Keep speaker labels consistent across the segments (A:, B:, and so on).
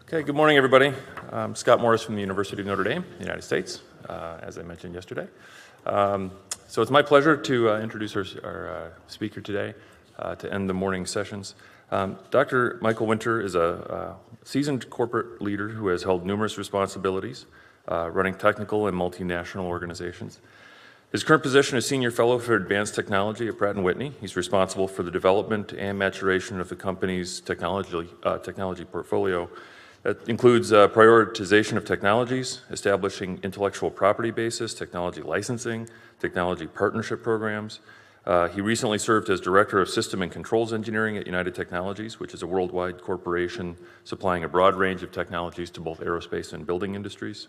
A: Okay, good morning, everybody. I'm Scott Morris from the University of Notre Dame, United States, as I mentioned yesterday. So it's my pleasure to introduce our speaker today to end the morning sessions. Dr. Michael Winter is a seasoned corporate leader who has held numerous responsibilities running technical and multinational organizations. His current position is Senior Fellow for Advanced Technology at Pratt & Whitney. He's responsible for the development and maturation of the company's technology portfolio. That includes prioritization of technologies, establishing intellectual property bases, technology licensing, technology partnership programs. He recently served as Director of System and Controls Engineering at United Technologies, which is a worldwide corporation supplying a broad range of technologies to both aerospace and building industries.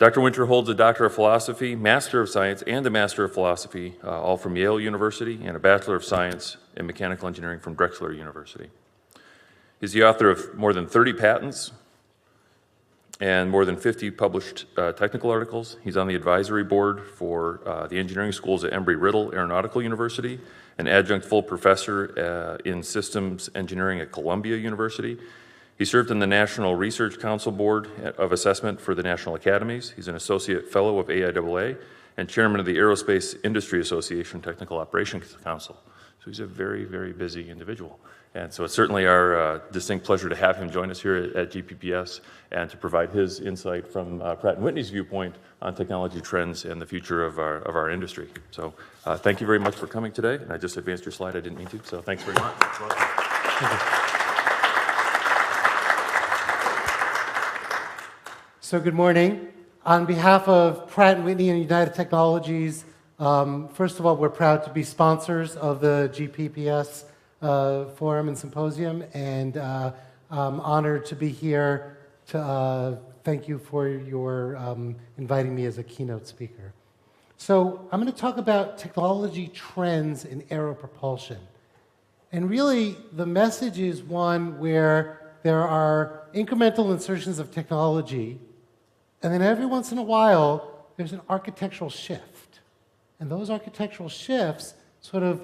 A: Dr. Winter holds a Doctor of Philosophy, Master of Science, and a Master of Philosophy, all from Yale University, and a Bachelor of Science in Mechanical Engineering from Drexel University. He's the author of more than 30 patents and more than 50 published technical articles. He's on the advisory board for the engineering schools at Embry-Riddle Aeronautical University, an adjunct full professor in systems engineering at Columbia University. He served in the National Research Council Board of Assessment for the National Academies. He's an associate fellow of AIAA and chairman of the Aerospace Industry Association Technical Operations Council. So he's a very, very busy individual. And so it's certainly our distinct pleasure to have him join us here at GPPS and to provide his insight from Pratt & Whitney's viewpoint on technology trends and the future of our industry. So thank you very much for coming today. And I just advanced your slide. I didn't mean to, so thanks very much.
B: Thank you. So good morning. On behalf of Pratt & Whitney and United Technologies, first of all, we're proud to be sponsors of the GPPS Forum and Symposium, and I'm honored to be here to thank you for your inviting me as a keynote speaker. So I'm going to talk about technology trends in Aero-Propulsion. And really, the message is one where there are incremental insertions of technology, and then every once in a while, there's an architectural shift. And those architectural shifts sort of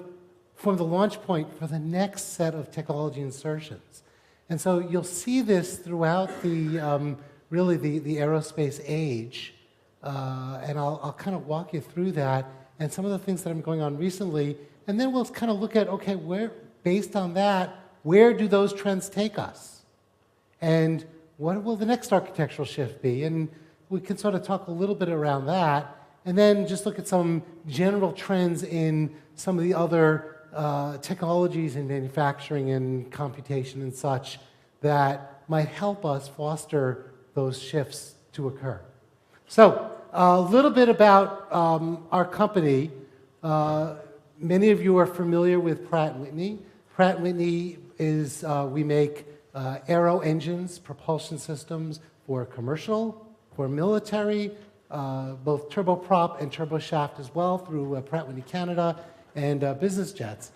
B: form the launch point for the next set of technology insertions. And so you'll see this throughout the, really the aerospace age. And I'll kind of walk you through that and some of the things that have been going on recently. And then we'll kind of look at, okay, based on that, where do those trends take us? And what will the next architectural shift be? And we can sort of talk a little bit around that. And then just look at some general trends in some of the other technologies in manufacturing and computation and such that might help us foster those shifts to occur. So a little bit about our company. Many of you are familiar with Pratt & Whitney. Pratt & Whitney is, we make aero engines, propulsion systems for commercial, for military, both turboprop and turboshaft as well through Pratt & Whitney Canada and business jets.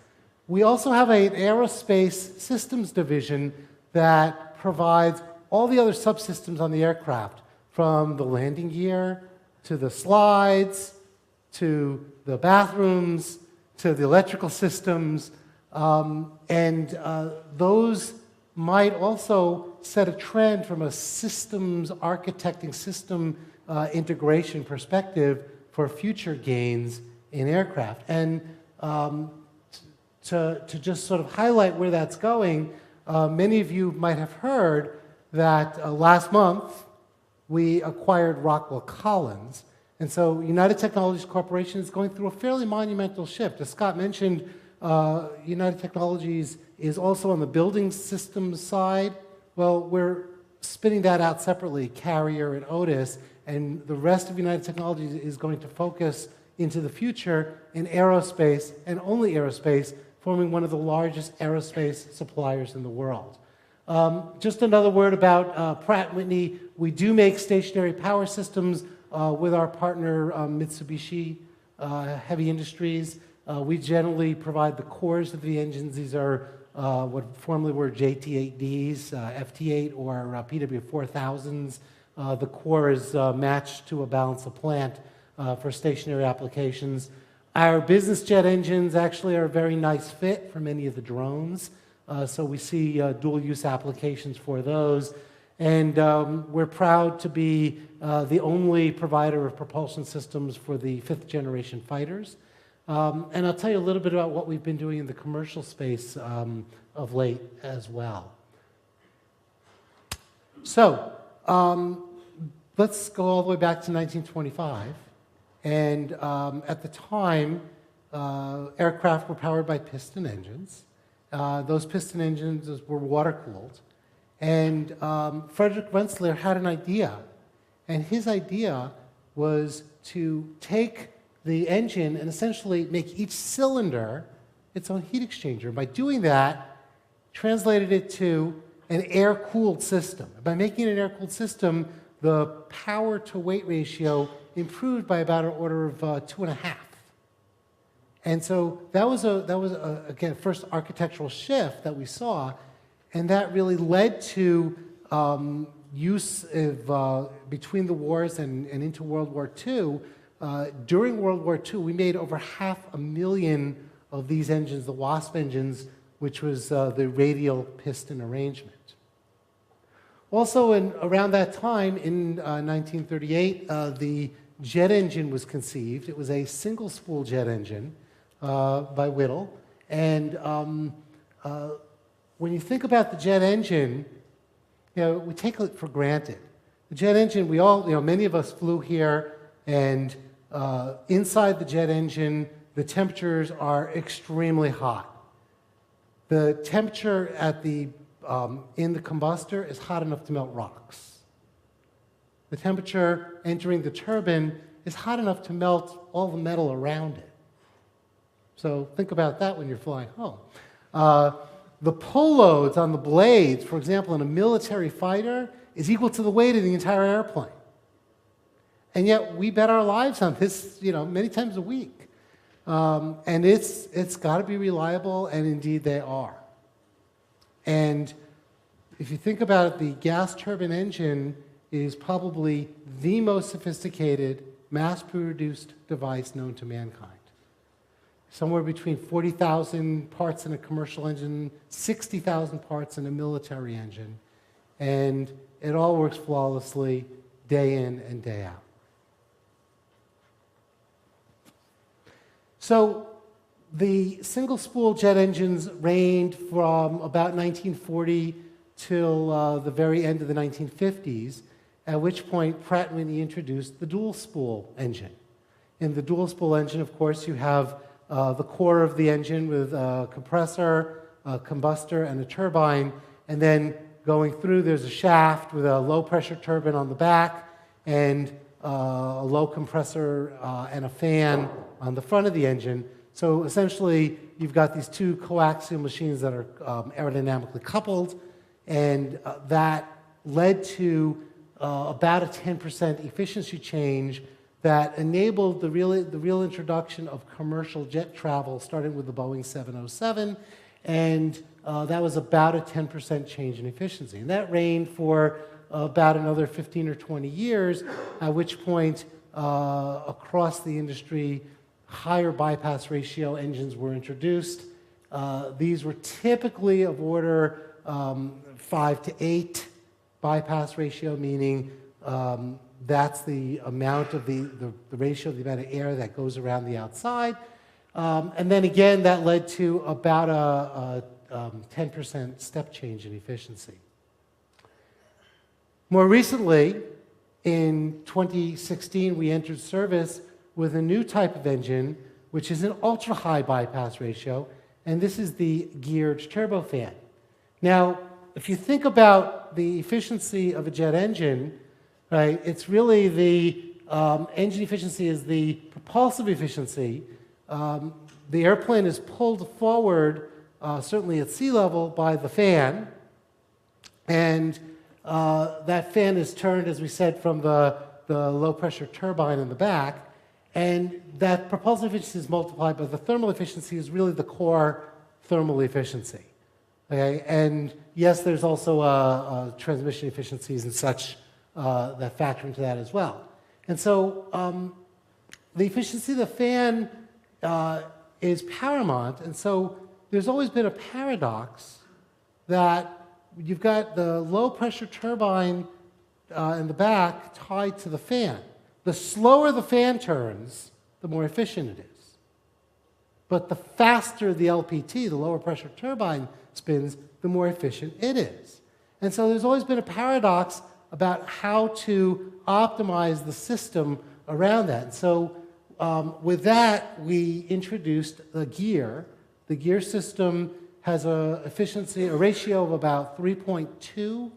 B: We also have an aerospace systems division that provides all the other subsystems on the aircraft, from the landing gear to the slides to the bathrooms to the electrical systems, and those might also set a trend from a systems architecting, system integration perspective for future gains in aircraft. And to just sort of highlight where that's going, many of you might have heard that last month we acquired Rockwell Collins. And so United Technologies Corporation is going through a fairly monumental shift. As Scott mentioned, United Technologies is also on the building systems side. Well, we're spinning that out separately, Carrier and Otis, and the rest of United Technologies is going to focus into the future in aerospace and only aerospace, forming one of the largest aerospace suppliers in the world. Just another word about Pratt & Whitney. We do make stationary power systems with our partner Mitsubishi Heavy Industries. We generally provide the cores of the engines. These are what formerly were JT8Ds, FT8, or PW4000s. The core is matched to a balance of plant for stationary applications. Our business jet engines actually are a very nice fit for many of the drones. So we see dual-use applications for those. And we're proud to be the only provider of propulsion systems for the 5th generation fighters. And I'll tell you a little bit about what we've been doing in the commercial space of late as well. So let's go all the way back to 1925. And at the time, aircraft were powered by piston engines. Those piston engines were water-cooled. And Frederick Rensselaer had an idea. And his idea was to take the engine and essentially make each cylinder its own heat exchanger. By doing that, translated it to an air-cooled system. By making it an air-cooled system, the power-to-weight ratio improved by about an order of 2.5. And so that was again, first architectural shift that we saw, and that really led to use of, between the wars and into World War II. During World War II, we made over 500,000 of these engines, the WASP engines, which was the radial piston arrangement. Also, around that time, in 1938, the jet engine was conceived. It was a single-spool jet engine by Whittle. And when you think about the jet engine, we take it for granted. The jet engine, we all, many of us flew here, and inside the jet engine, the temperatures are extremely hot. The temperature at in the combustor is hot enough to melt rocks. The temperature entering the turbine is hot enough to melt all the metal around it. So think about that when you're flying home. The pull loads on the blades, for example, in a military fighter, is equal to the weight of the entire airplane. And yet we bet our lives on this, many times a week. And it's got to be reliable, and indeed they are. And if you think about it, the gas turbine engine is probably the most sophisticated, mass-produced device known to mankind. Somewhere between 40,000 parts in a commercial engine, 60,000 parts in a military engine. And it all works flawlessly day in and day out. So the single-spool jet engines reigned from about 1940 till the very end of the 1950s, at which point Pratt & Whitney introduced the dual-spool engine. In the dual-spool engine, of course, you have the core of the engine with a compressor, a combustor, and a turbine, and then going through there's a shaft with a low-pressure turbine on the back, and a low compressor and a fan on the front of the engine. So essentially, you've got these two coaxial machines that are aerodynamically coupled, and that led to about a 10% efficiency change that enabled the real introduction of commercial jet travel, starting with the Boeing 707, and that was about a 10% change in efficiency. And that reigned for about another 15 or 20 years, at which point, across the industry, higher bypass ratio engines were introduced. These were typically of order 5 to 8 bypass ratio, meaning that's the amount of the ratio of the amount of air that goes around the outside. And then again, that led to about a 10% step change in efficiency. More recently, in 2016, we entered service with a new type of engine, which is an ultra-high bypass ratio, and this is the geared turbofan. Now, if you think about the efficiency of a jet engine, right, it's really the engine efficiency is the propulsive efficiency. The airplane is pulled forward, certainly at sea level, by the fan, and that fan is turned, as we said, from the low-pressure turbine in the back, and that propulsive efficiency is multiplied by the thermal efficiency is really the core thermal efficiency. Okay? And yes, there's also transmission efficiencies and such that factor into that as well. And so the efficiency of the fan is paramount, and so there's always been a paradox that you've got the low pressure turbine in the back tied to the fan. The slower the fan turns, the more efficient it is. But the faster the LPT, the lower pressure turbine, spins, the more efficient it is. And so there's always been a paradox about how to optimize the system around that. And so with that, we introduced the gear. The gear system has a ratio of about 3.2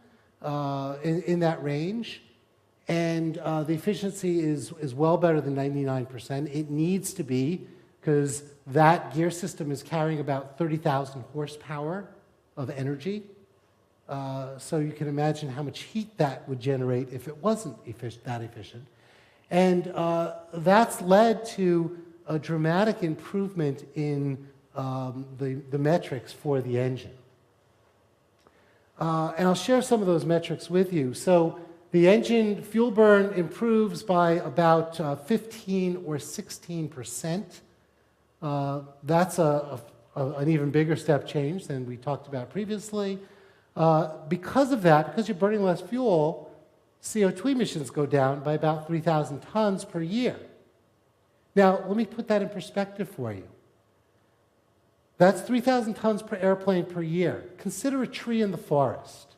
B: in that range. And the efficiency is well better than 99%. It needs to be, because that gear system is carrying about 30,000 horsepower of energy. So you can imagine how much heat that would generate if it wasn't that efficient. And that's led to a dramatic improvement in the metrics for the engine. And I'll share some of those metrics with you. So the engine fuel burn improves by about 15 or 16%. That's an even bigger step change than we talked about previously. Because of that, because you're burning less fuel, CO2 emissions go down by about 3,000 tons per year. Now, let me put that in perspective for you. That's 3,000 tons per airplane per year. Consider a tree in the forest.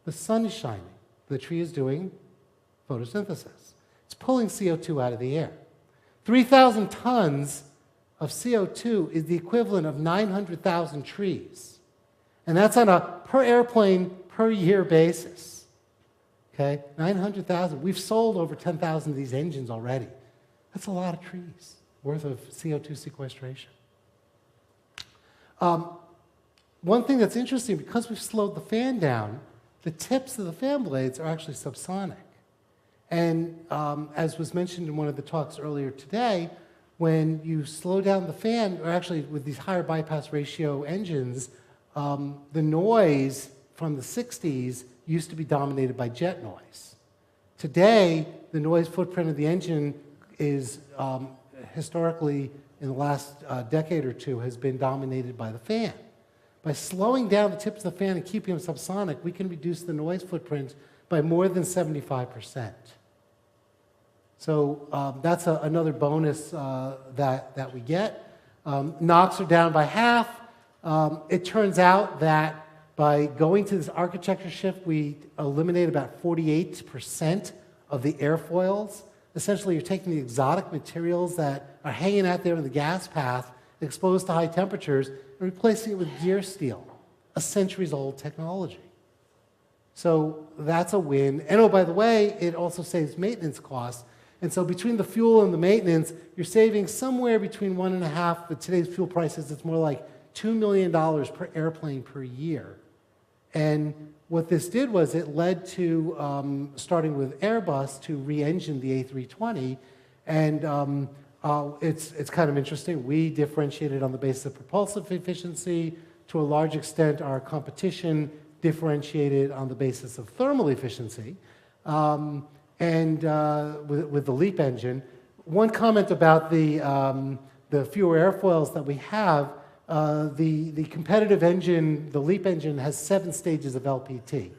B: The sun is shining. The tree is doing photosynthesis. It's pulling CO2 out of the air. 3,000 tons of CO2 is the equivalent of 900,000 trees. And that's on a per airplane per year basis. Okay, 900,000. We've sold over 10,000 of these engines already. That's a lot of trees worth of CO2 sequestration. One thing that's interesting, because we've slowed the fan down, the tips of the fan blades are actually subsonic. And as was mentioned in one of the talks earlier today, when you slow down the fan, or actually with these higher bypass ratio engines, the noise from the 60s used to be dominated by jet noise. Today, the noise footprint of the engine is historically, in the last decade or two, has been dominated by the fan. By slowing down the tips of the fan and keeping them subsonic, we can reduce the noise footprint by more than 75%. So that's another bonus that we get. NOx are down by half. It turns out that by going to this architecture shift, we eliminate about 48% of the airfoils. Essentially, you're taking the exotic materials that are hanging out there in the gas path, exposed to high temperatures, and replacing it with gear steel, a centuries-old technology. So that's a win. And oh, by the way, it also saves maintenance costs. And so between the fuel and the maintenance, you're saving somewhere between 1.5, with today's fuel prices, it's more like $2 million per airplane per year. And what this did was it led to, starting with Airbus, to re-engine the A320. And it's kind of interesting. We differentiated on the basis of propulsive efficiency. To a large extent, our competition differentiated on the basis of thermal efficiency. And with the LEAP engine. One comment about the fewer airfoils that we have, the competitive engine, the LEAP engine, has 7 stages of LPT.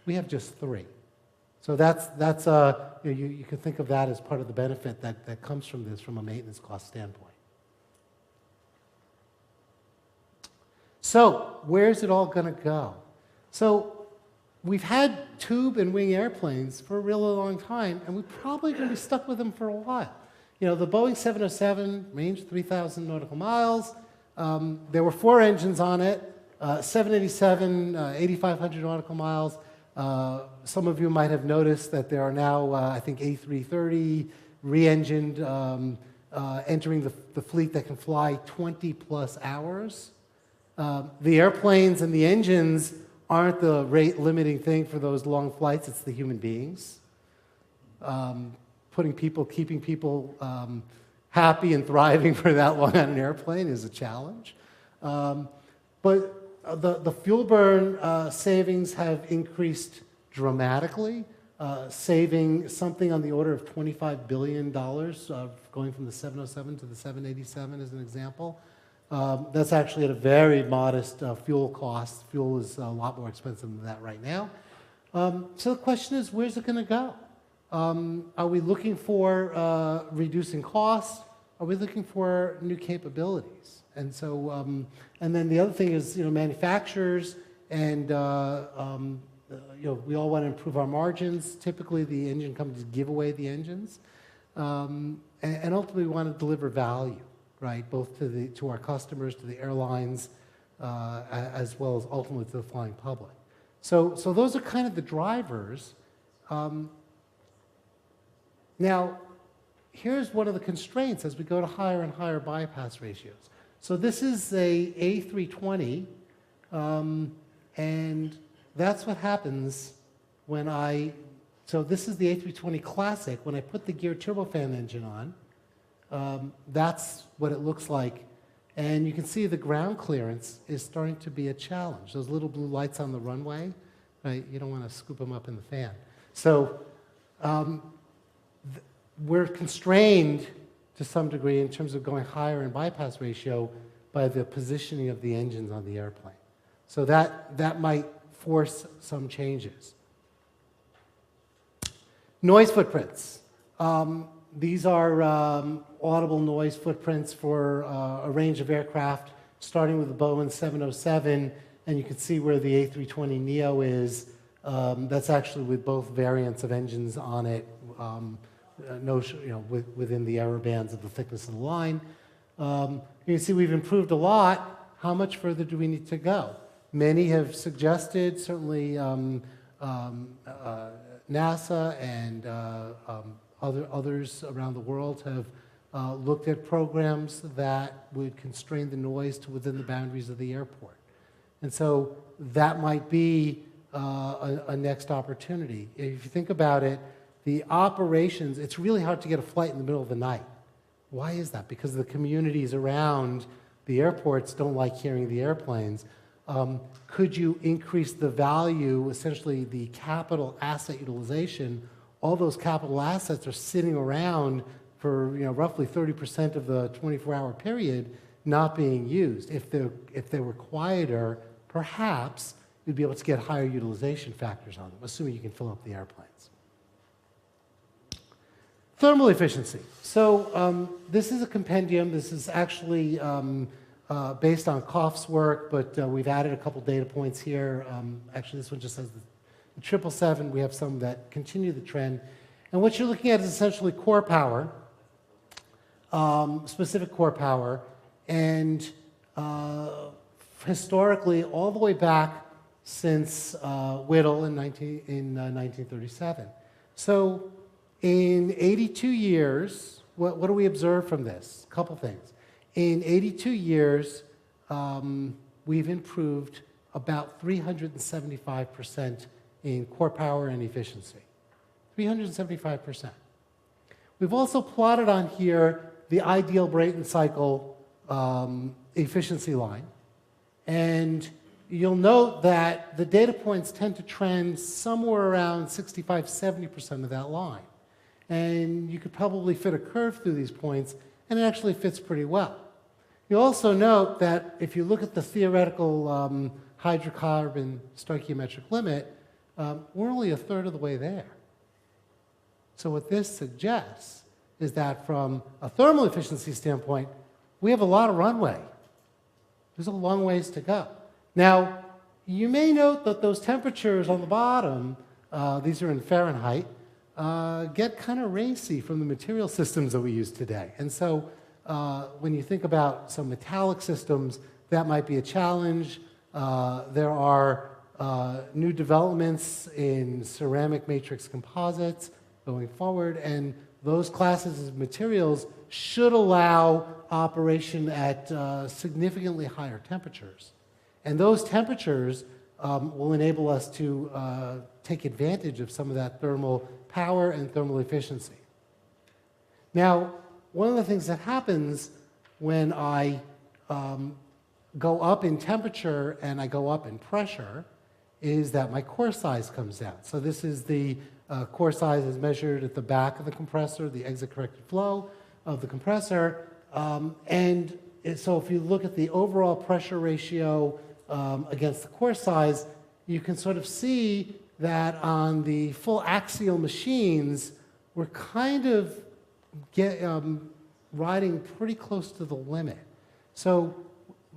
B: We have just 3. So that's you can think of that as part of the benefit that comes from this from a maintenance cost standpoint. So where's it all going to go? So we've had tube and wing airplanes for a really long time, and we're probably going to be stuck with them for a while. You know, the Boeing 707 ranged 3,000 nautical miles. There were 4 engines on it. 787, 8,500 nautical miles. Some of you might have noticed that there are now, I think, A330 re-engined, entering the fleet that can fly 20-plus hours. The airplanes and the engines aren't the rate-limiting thing for those long flights. It's the human beings. Keeping people happy and thriving for that long on an airplane is a challenge. But the fuel burn savings have increased dramatically, saving something on the order of $25 billion going from the 707 to the 787 as an example. That's actually at a very modest fuel cost. Fuel is a lot more expensive than that right now. So the question is, where's it going to go? Are we looking for reducing costs? Are we looking for new capabilities? And so, and then the other thing is, manufacturers and we all want to improve our margins. Typically, the engine companies give away the engines, and ultimately, we want to deliver value, right? Both to our customers, to the airlines, as well as ultimately to the flying public. So those are kind of the drivers. Now, here's one of the constraints as we go to higher and higher bypass ratios. So this is a A320, and that's what happens when so this is the A320 Classic. When I put the geared turbofan engine on, that's what it looks like. And you can see the ground clearance is starting to be a challenge. Those little blue lights on the runway, right? You don't want to scoop them up in the fan. So we're constrained to some degree in terms of going higher in bypass ratio by the positioning of the engines on the airplane. So that might force some changes. Noise footprints. These are audible noise footprints for a range of aircraft, starting with the Boeing 707, and you can see where the A320neo is. That's actually with both variants of engines on it, within the error bands of the thickness of the line. You can see we've improved a lot. How much further do we need to go? Many have suggested, certainly NASA and others around the world have looked at programs that would constrain the noise to within the boundaries of the airport. And so that might be a next opportunity. If you think about it, the operations, it's really hard to get a flight in the middle of the night. Why is that? Because the communities around the airports don't like hearing the airplanes. Could you increase the value, essentially the capital asset utilization? All those capital assets are sitting around for roughly 30% of the 24-hour period not being used. If they were quieter, perhaps you'd be able to get higher utilization factors on them, assuming you can fill up the airplanes. Thermal efficiency. So this is a compendium. This is actually based on Koff's work, but we've added a couple data points here. Actually, this one just says the 777. We have some that continue the trend. And what you're looking at is essentially core power, specific core power, and historically, all the way back since Whittle in 1937. So in 82 years, what do we observe from this? A couple things. In 82 years, we've improved about 375% in core power and efficiency. 375%. We've also plotted on here the ideal Brayton cycle efficiency line. And you'll note that the data points tend to trend somewhere around 65, 70% of that line. And you could probably fit a curve through these points, and it actually fits pretty well. You'll also note that if you look at the theoretical hydrocarbon stoichiometric limit, we're only a third of the way there. So what this suggests is that from a thermal efficiency standpoint, we have a lot of runway. There's a long ways to go. Now, you may note that those temperatures on the bottom, these are in Fahrenheit, get kind of racy from the material systems that we use today. And so when you think about some metallic systems, that might be a challenge. There are new developments in ceramic matrix composites going forward, and those classes of materials should allow operation at significantly higher temperatures. And those temperatures will enable us to take advantage of some of that thermal power and thermal efficiency. Now, one of the things that happens when I go up in temperature and I go up in pressure is that my core size comes down. So this is the core size is measured at the back of the compressor, the exit corrected flow of the compressor. And so if you look at the overall pressure ratio against the core size, you can sort of see that on the full axial machines, we're kind of riding pretty close to the limit. So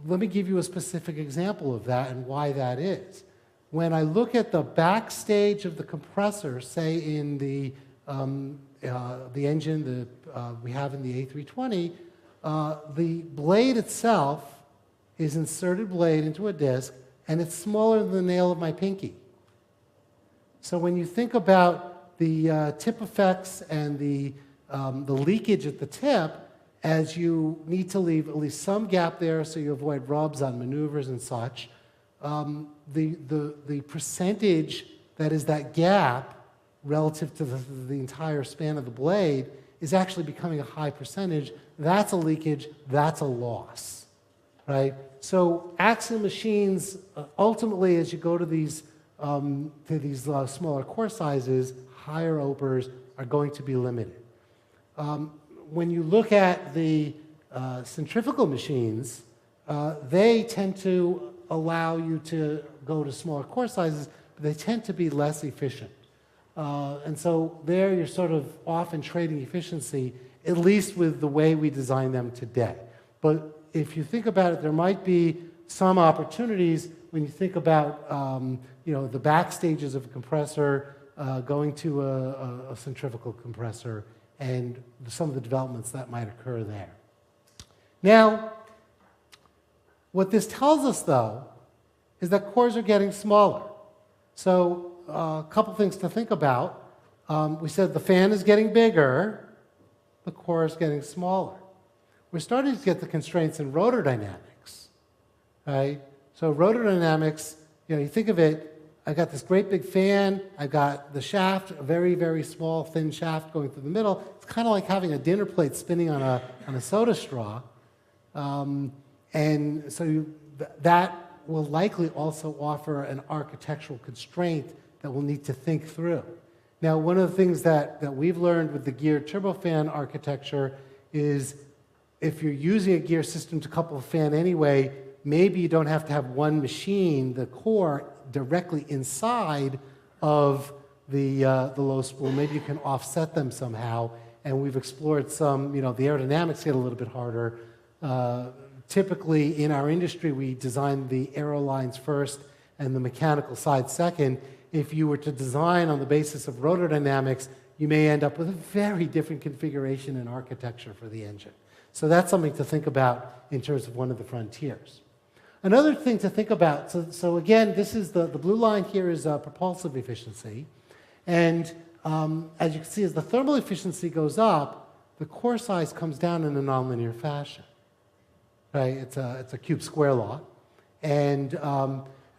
B: let me give you a specific example of that and why that is. When I look at the backstage of the compressor, say in the engine that we have in the A320, the blade itself is inserted blade into a disc, and it's smaller than the nail of my pinky. So when you think about the tip effects and the leakage at the tip, as you need to leave at least some gap there so you avoid rubs on maneuvers and such, the percentage that is that gap relative to the entire span of the blade is actually becoming a high percentage. That's a leakage, that's a loss, right? So axial machines, ultimately, as you go to these smaller core sizes, higher OPRs are going to be limited. When you look at the centrifugal machines, they tend to allow you to go to smaller core sizes, but they tend to be less efficient. And so there you're sort of often trading efficiency, at least with the way we design them today. But if you think about it, there might be some opportunities when you think about the back stages of a compressor going to a centrifugal compressor and some of the developments that might occur there. Now, what this tells us, though, is that cores are getting smaller. So a couple things to think about. We said the fan is getting bigger, the core is getting smaller. We're starting to get the constraints in rotor dynamics, right? So rotor dynamics, you think of it, I've got this great big fan, I've got the shaft, a very, very small, thin shaft going through the middle. It's kind of like having a dinner plate spinning on a soda straw. And so that will likely also offer an architectural constraint that we'll need to think through. Now, one of the things that we've learned with the geared turbofan architecture is if you're using a gear system to couple a fan anyway, maybe you don't have to have one machine, the core, directly inside of the low spool. Maybe you can offset them somehow. And we've explored some, the aerodynamics get a little bit harder. Typically, in our industry, we design the aero lines first and the mechanical side second. If you were to design on the basis of rotor dynamics, you may end up with a very different configuration and architecture for the engine. So that's something to think about in terms of one of the frontiers. Another thing to think about, so again, this is the blue line here is propulsive efficiency. And as you can see, as the thermal efficiency goes up, the core size comes down in a nonlinear fashion. Right? It's a cube square law. And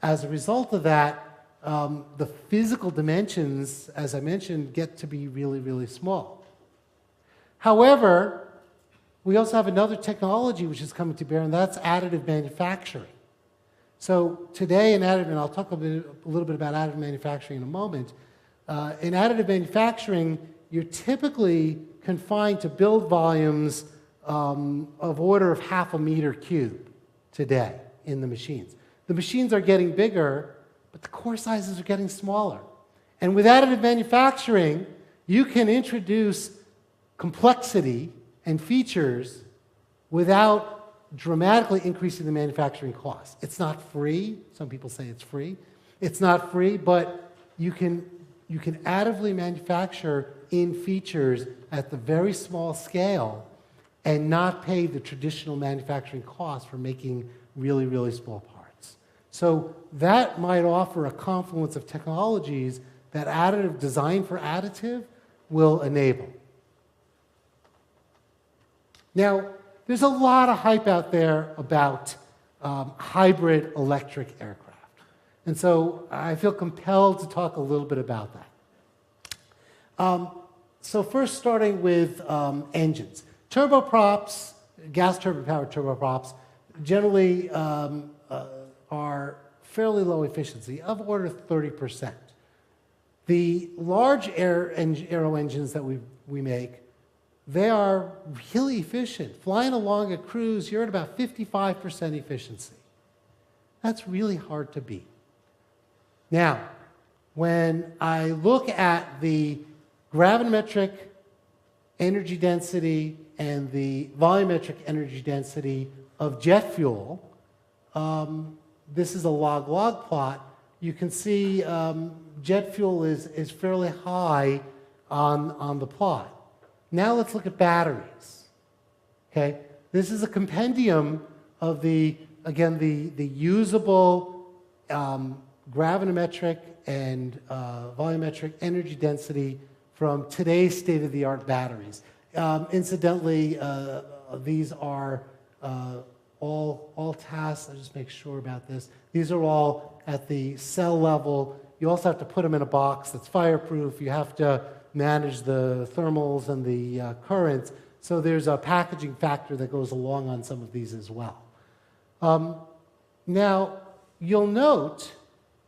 B: as a result of that, the physical dimensions, as I mentioned, get to be really, really small. However, we also have another technology which is coming to bear, and that's additive manufacturing. So today in additive, and I'll talk a little bit about additive manufacturing in a moment, in additive manufacturing, you're typically confined to build volumes of order of 0.5 meter cube today in the machines. The machines are getting bigger, but the core sizes are getting smaller. And with additive manufacturing, you can introduce complexity and features without dramatically increasing the manufacturing cost. It's not free. Some people say it's free. It's not free, but you can additively manufacture in features at the very small scale and not pay the traditional manufacturing cost for making really, really small parts. So that might offer a confluence of technologies that additive design for additive will enable. Now, there's a lot of hype out there about hybrid electric aircraft. And so I feel compelled to talk a little bit about that. So first starting with engines. Turboprops, gas turbine powered turboprops, generally are fairly low efficiency, of order 30%. The large aero engines that we make they are really efficient. Flying along a cruise, you're at about 55% efficiency. That's really hard to beat. Now, when I look at the gravimetric energy density and the volumetric energy density of jet fuel, this is a log-log plot. You can see jet fuel is fairly high on the plot. Now let's look at batteries. Okay, this is a compendium of the usable gravimetric and volumetric energy density from today's state-of-the-art batteries. Incidentally, these are all tasks. I'll just make sure about this. These are all at the cell level. You also have to put them in a box that's fireproof. You have to manage the thermals and the currents. So there's a packaging factor that goes along on some of these as well. Now, you'll note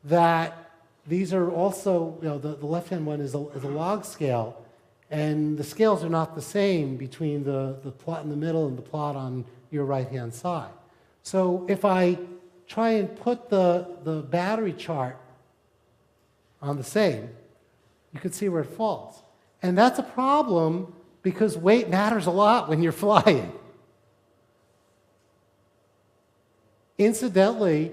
B: that these are also, the left-hand one is a log scale, and the scales are not the same between the plot in the middle and the plot on your right-hand side. So if I try and put the battery chart on the same, you can see where it falls. And that's a problem because weight matters a lot when you're flying. Incidentally,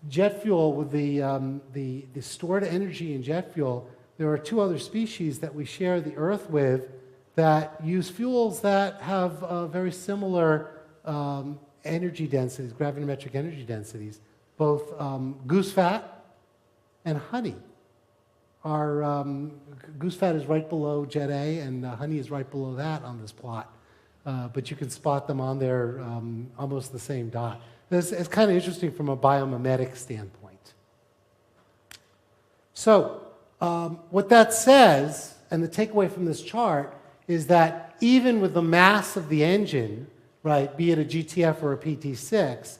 B: jet fuel, with the stored energy in jet fuel, there are two other species that we share the Earth with that use fuels that have very similar energy densities, gravimetric energy densities. Both goose fat and honey are, goose fat is right below Jet A, and honey is right below that on this plot. But you can spot them on there almost the same dot. It's kind of interesting from a biomimetic standpoint. So what that says, and the takeaway from this chart, is that even with the mass of the engine, right, be it a GTF or a PT6,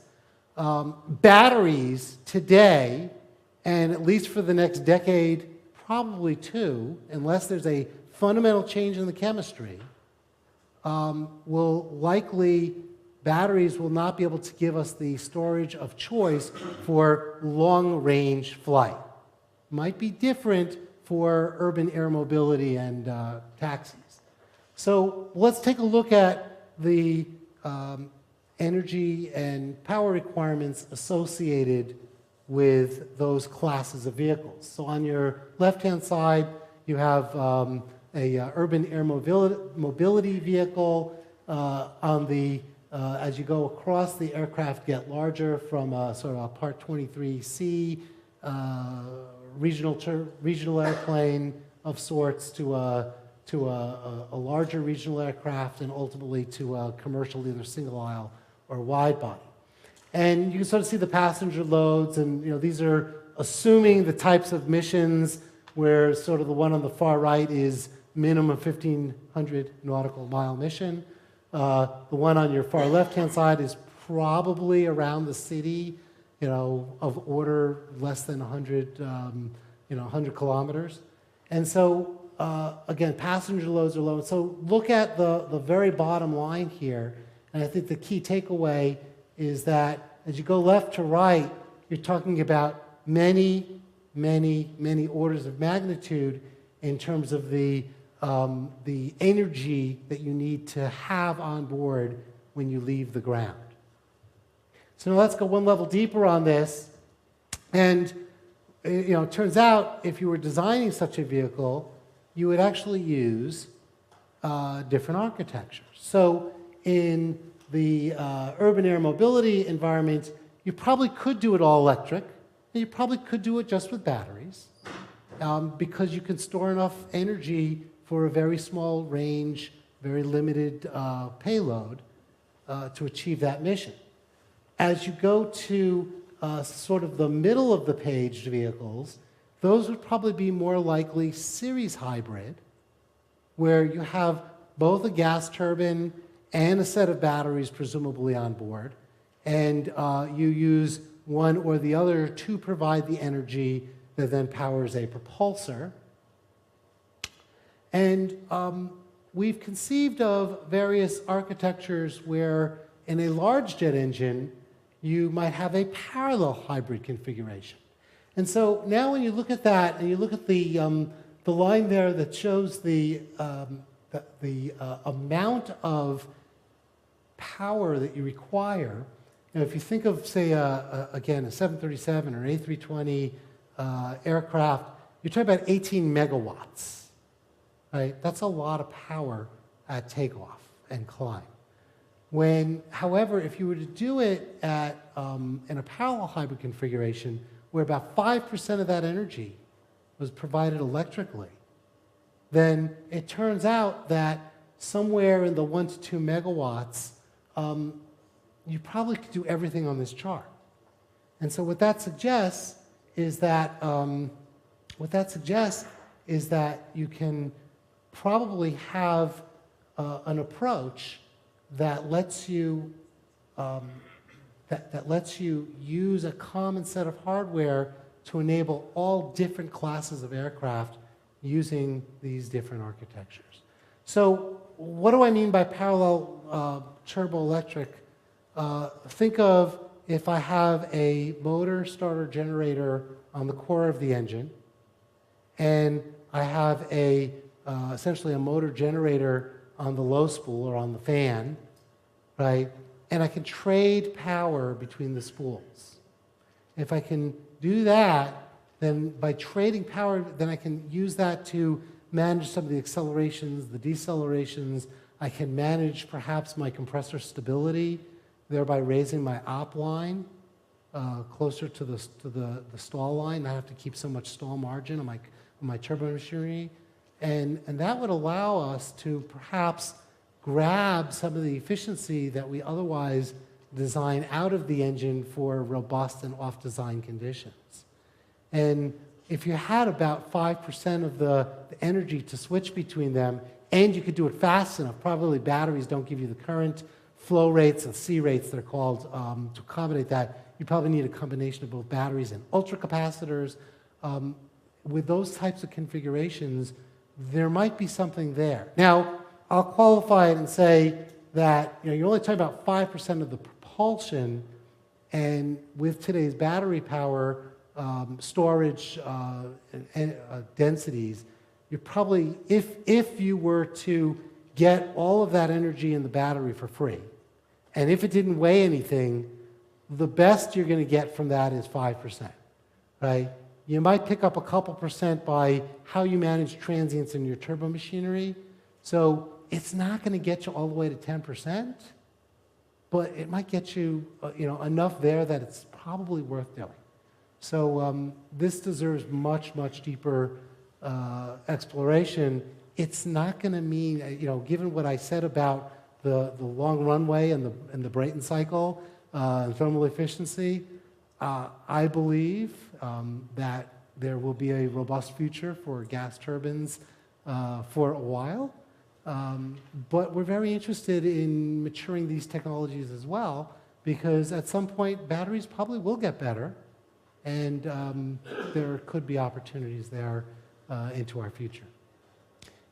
B: batteries today, and at least for the next decade, probably two, unless there's a fundamental change in the chemistry, batteries will not be able to give us the storage of choice for long-range flight. Might be different for urban air mobility and taxis. So let's take a look at the energy and power requirements associated with those classes of vehicles. So on your left-hand side, you have a urban air mobility vehicle. As you go across, the aircraft get larger from a sort of a Part 23C regional airplane of sorts to a larger regional aircraft, and ultimately to a commercial, either single aisle or wide body. And you can sort of see the passenger loads, and these are assuming the types of missions where sort of the one on the far right is minimum 1,500 nautical mile mission. The one on your far left-hand side is probably around the city, of order less than 100, 100 kilometers. And so, again, passenger loads are low. So look at the very bottom line here, and I think the key takeaway is that as you go left to right, you're talking about many, many, many orders of magnitude in terms of the energy that you need to have on board when you leave the ground. So now let's go one level deeper on this. And it turns out if you were designing such a vehicle, you would actually use different architectures. So in the urban air mobility environment, you probably could do it all electric, and you probably could do it just with batteries, because you can store enough energy for a very small range, very limited payload to achieve that mission. As you go to sort of the middle of the page vehicles, those would probably be more likely series hybrid, where you have both a gas turbine and a set of batteries presumably on board, and you use one or the other to provide the energy that then powers a propulsor. And we've conceived of various architectures where in a large jet engine, you might have a parallel hybrid configuration. And so now when you look at that and you look at the line there that shows the amount of power that you require, if you think of, say, again, a 737 or A320 aircraft, you're talking about 18 megawatts, right? That's a lot of power at takeoff and climb. However, if you were to do it in a parallel hybrid configuration, where about 5% of that energy was provided electrically, then it turns out that somewhere in the 1 to 2 megawatts, you probably could do everything on this chart. And so what that suggests is that you can probably have an approach that lets you use a common set of hardware to enable all different classes of aircraft using these different architectures. So what do I mean by parallel turboelectric? Think of if I have a motor starter generator on the core of the engine, and I have essentially a motor generator on the low spool or on the fan, right? And I can trade power between the spools. If I can do that, then by trading power, then I can use that to manage some of the accelerations, the decelerations. I can manage perhaps my compressor stability, thereby raising my op line closer to the stall line. I have to keep so much stall margin on my turbo machinery. And that would allow us to perhaps grab some of the efficiency that we otherwise design out of the engine for robust and off-design conditions. And if you had about 5% of the energy to switch between them, and you could do it fast enough, probably batteries don't give you the current flow rates and C rates, they're called, to accommodate that. You probably need a combination of both batteries and ultracapacitors. With those types of configurations, there might be something there. Now, I'll qualify it and say that you're only talking about 5% of the propulsion, and with today's battery power, storage and densities, you're probably, if you were to get all of that energy in the battery for free, and if it didn't weigh anything, the best you're going to get from that is 5%, right? You might pick up a couple percent by how you manage transients in your turbo machinery. So it's not going to get you all the way to 10%, but it might get you, enough there that it's probably worth doing. So this deserves much, much deeper exploration. It's not going to mean, given what I said about the long runway and the Brayton cycle and thermal efficiency, I believe that there will be a robust future for gas turbines for a while. But we're very interested in maturing these technologies as well, because at some point batteries probably will get better, and there could be opportunities there into our future.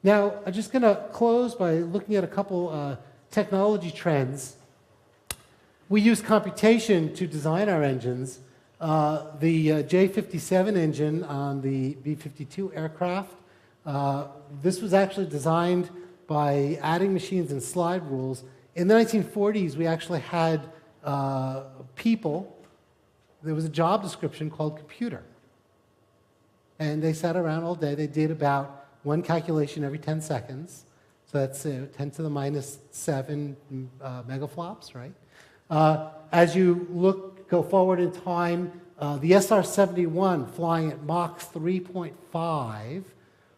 B: Now, I'm just going to close by looking at a couple technology trends. We use computation to design our engines. The J57 engine on the B-52 aircraft, this was actually designed by adding machines and slide rules. In the 1940s, we actually had people, there was a job description called computer. And they sat around all day. They did about one calculation every 10 seconds. So that's 10 to the minus 7 megaflops, right? As you go forward in time, the SR-71 flying at Mach 3.5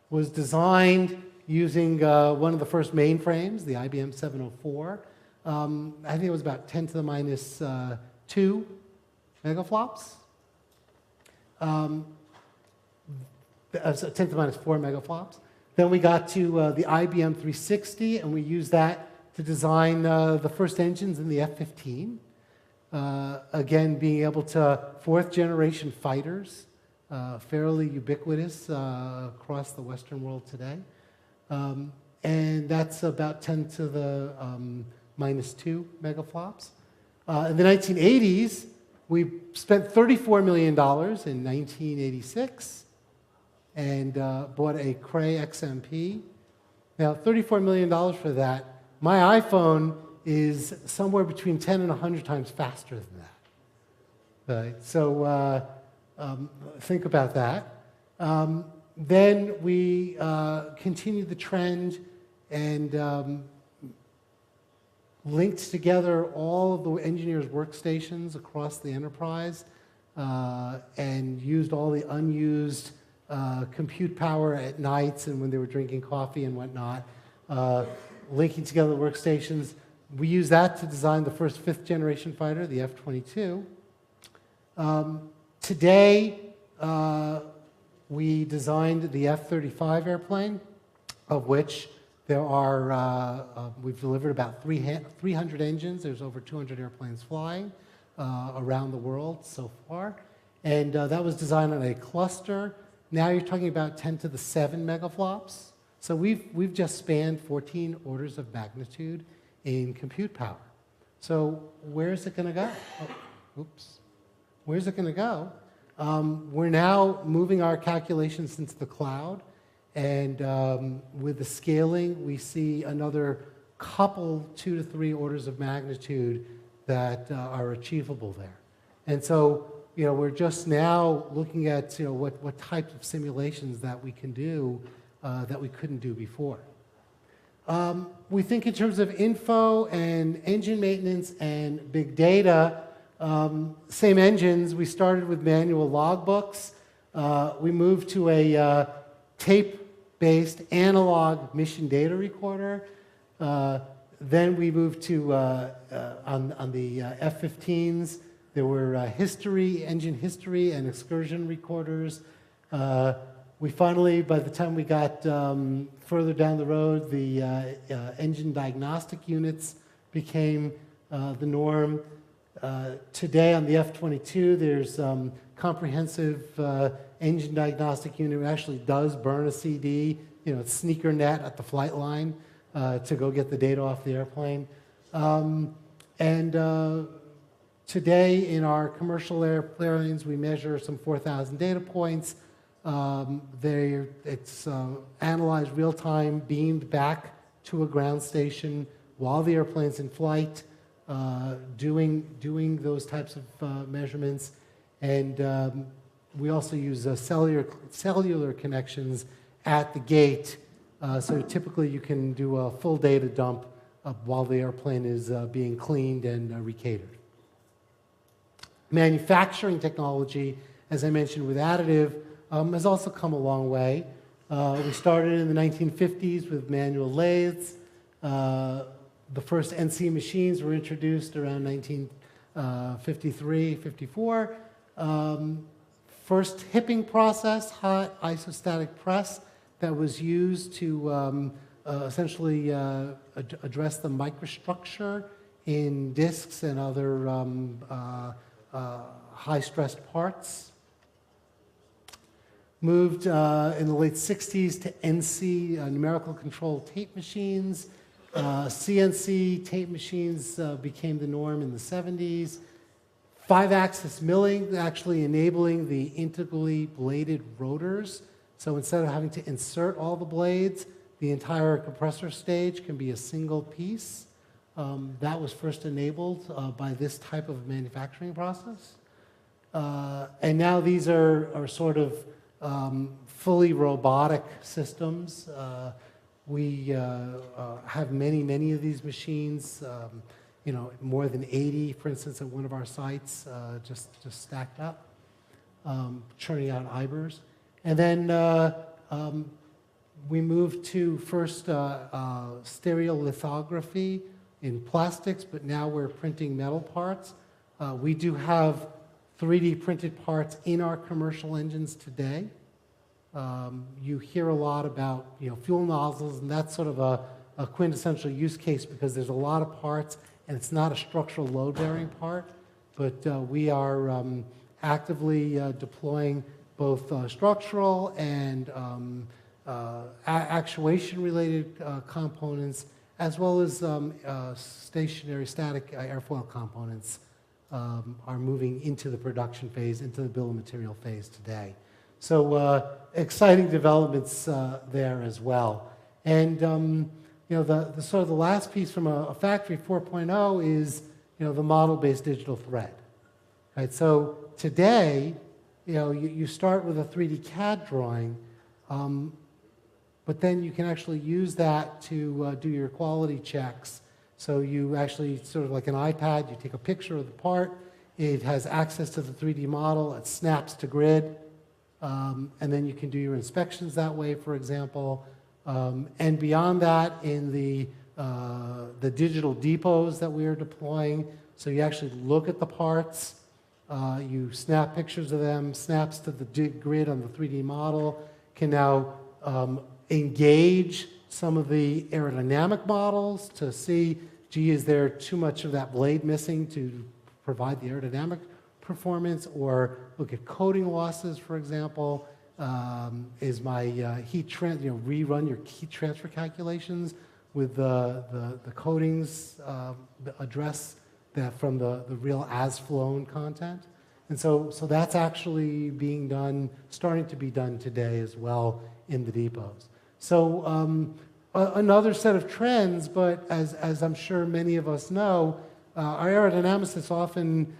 B: was designed using one of the first mainframes, the IBM 704. I think it was about 10 to the minus 2 megaflops. 10 to the minus 4 megaflops. Then we got to the IBM 360, and we used that to design the first engines in the F-15. Again, being able to fourth generation fighters, fairly ubiquitous across the Western world today. and that's about 10 to the -2 megaflops. In the 1980s, we spent $34 million in 1986 and bought a Cray XMP. Now, $34 million for that. My iPhone is somewhere between 10 and 100 times faster than that. Right? So think about that. Then we continued the trend and linked together all of the engineers' workstations across the enterprise and used all the unused compute power at nights and when they were drinking coffee and whatnot, linking together the workstations. We used that to design the first fifth-generation fighter, the F-22. Today, we designed the F-35 airplane, of which there are, we've delivered about 300 engines. There's over 200 airplanes flying around the world so far. And that was designed on a cluster. Now you're talking about 10 to the 7 megaflops. So we've just spanned 14 orders of magnitude in compute power. So where's it going to go? Oh, oops. Where's it going to go? We're now moving our calculations into the cloud. And with the scaling, we see another couple, 2 to 3 orders of magnitude that are achievable there. And so, we're just now looking at, what types of simulations that we can do that we couldn't do before. We think in terms of info and engine maintenance and big data. Same engines. We started with manual logbooks. We moved to a tape-based analog mission data recorder. Then we moved to, on the F-15s, there were engine history and excursion recorders. We finally, by the time we got further down the road, the engine diagnostic units became the norm. Today on the F-22, there's comprehensive engine diagnostic unit. It actually does burn a CD, it's sneaker net at the flight line to go get the data off the airplane. Today in our commercial airplanes, we measure some 4,000 data points. It's analyzed real time, beamed back to a ground station while the airplane's in flight, doing those types of measurements. And we also use cellular connections at the gate. So typically you can do a full data dump while the airplane is being cleaned and recatered. Manufacturing technology, as I mentioned with additive, has also come a long way. We started in the 1950s with manual lathes. The first NC machines were introduced around 1953, 54. First hipping process, hot isostatic press, that was used to essentially address the microstructure in discs and other high-stressed parts. Moved in the late 60s to NC, numerical control tape machines. CNC tape machines became the norm in the 70s. 5-axis milling, actually enabling the integrally bladed rotors. So instead of having to insert all the blades, the entire compressor stage can be a single piece. That was first enabled by this type of manufacturing process. And now these are sort of fully robotic systems. We have many of these machines, more than 80, for instance, at one of our sites, just stacked up, churning out IBERs. And then we moved to first stereolithography in plastics, but now we're printing metal parts. We do have 3D printed parts in our commercial engines today. You hear a lot about fuel nozzles, and that's sort of a quintessential use case because there's a lot of parts, and it's not a structural load-bearing part. But we are actively deploying both structural and actuation-related components, as well as stationary static airfoil components are moving into the production phase, into the bill of material phase today. So exciting developments there as well. And the sort of the last piece from a factory 4.0 is the model-based digital thread. Right? So today, you start with a 3D CAD drawing, but then you can actually use that to do your quality checks. So you actually, sort of like an iPad, you take a picture of the part, it has access to the 3D model, it snaps to grid, and then you can do your inspections that way, for example. And beyond that, in the digital depots that we are deploying, so you actually look at the parts, you snap pictures of them, snaps to the grid on the 3D model, can now engage some of the aerodynamic models to see, gee, is there too much of that blade missing to provide the aerodynamic performance, or look at coating losses, for example. Is my rerun your heat transfer calculations with the coatings address that from the real as flown content. And so that's actually being done, starting to be done today as well in the depots. So another set of trends, but as I'm sure many of us know, our aerodynamicists often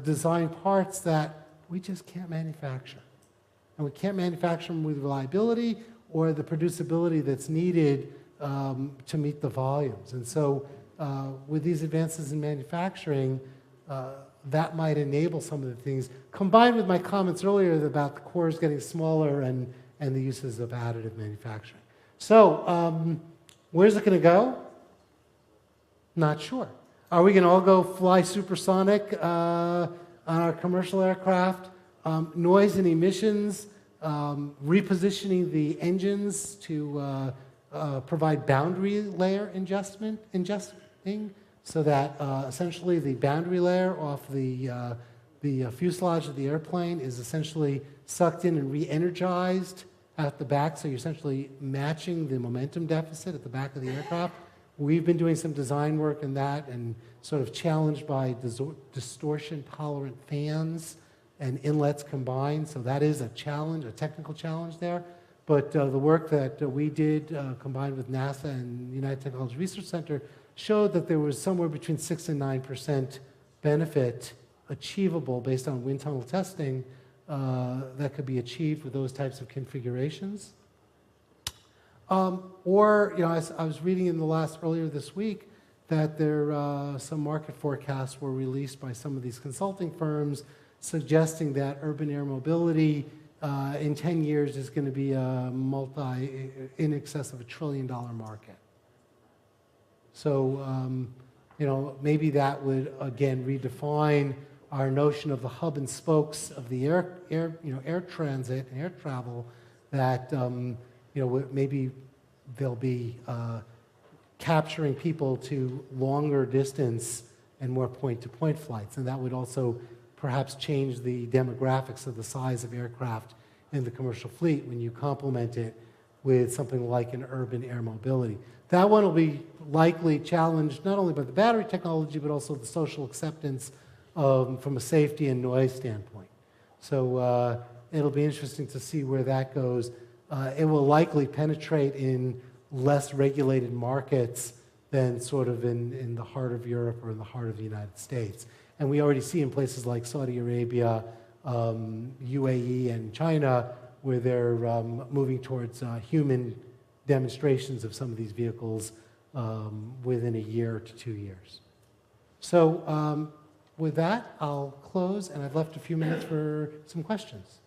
B: design parts that we just can't manufacture. And we can't manufacture them with reliability or the producibility that's needed to meet the volumes. And so with these advances in manufacturing, that might enable some of the things, combined with my comments earlier about the cores getting smaller and the uses of additive manufacturing. So where's it going to go? Not sure. Are we going to all go fly supersonic on our commercial aircraft? Noise and emissions, repositioning the engines to provide boundary layer adjusting, so that essentially the boundary layer off the fuselage of the airplane is essentially sucked in and re-energized at the back, so you're essentially matching the momentum deficit at the back of the aircraft. We've been doing some design work in that and sort of challenged by distortion-tolerant fans and inlets combined, so that is a challenge, a technical challenge there. But the work that we did combined with NASA and the United Technology Research Center showed that there was somewhere between 6 and 9% benefit achievable based on wind tunnel testing that could be achieved with those types of configurations. Or, I was reading in earlier this week that some market forecasts were released by some of these consulting firms suggesting that urban air mobility in 10 years is going to be in excess of $1 trillion market. So, maybe that would again redefine our notion of the hub and spokes of the air transit and air travel. That maybe they'll be capturing people to longer distance and more point-to-point flights, and that would also perhaps change the demographics of the size of aircraft in the commercial fleet when you complement it with something like an urban air mobility. That one will be likely challenged not only by the battery technology, but also the social acceptance from a safety and noise standpoint. So it'll be interesting to see where that goes. It will likely penetrate in less regulated markets than sort of in the heart of Europe or in the heart of the United States. And we already see in places like Saudi Arabia, UAE, and China, where they're moving towards human demonstrations of some of these vehicles within a year to 2 years. So with that, I'll close, and I've left a few minutes for some questions.